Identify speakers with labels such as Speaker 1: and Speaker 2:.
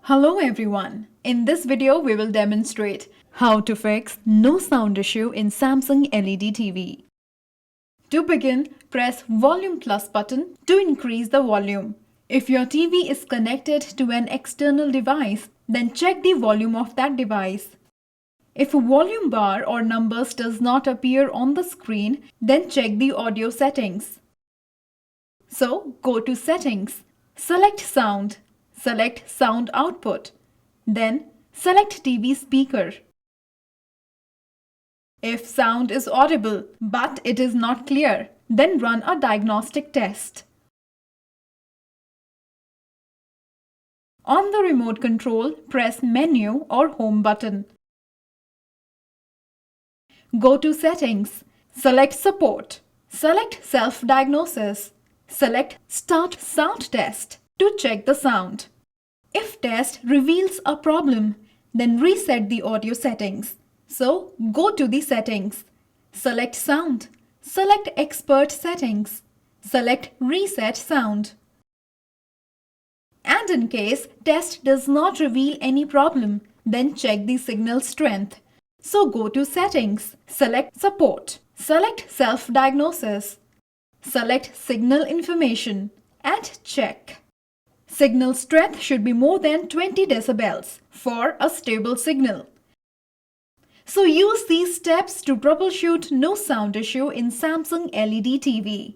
Speaker 1: Hello everyone. In this video, we will demonstrate how to fix no sound issue in Samsung LED TV. To begin, press volume plus button to increase the volume. If your TV is connected to an external device, then check the volume of that device. If a volume bar or numbers does not appear on the screen, then check the audio settings. So, go to Settings, select Sound. Select Sound Output. Then select TV Speaker. If sound is audible but it is not clear, then run a diagnostic test. On the remote control, press Menu or Home button. Go to Settings. Select Support. Select Self-Diagnosis. Select Start Sound Test to check the sound. If test reveals a problem, then reset the audio settings. So, go to the settings. Select Sound. Select Expert Settings. Select Reset Sound. And in case test does not reveal any problem, then check the signal strength. So, go to Settings. Select Support. Select Self-Diagnosis. Select Signal Information and check. Signal strength should be more than 20 decibels for a stable signal. So use these steps to troubleshoot no sound issue in Samsung LED TV.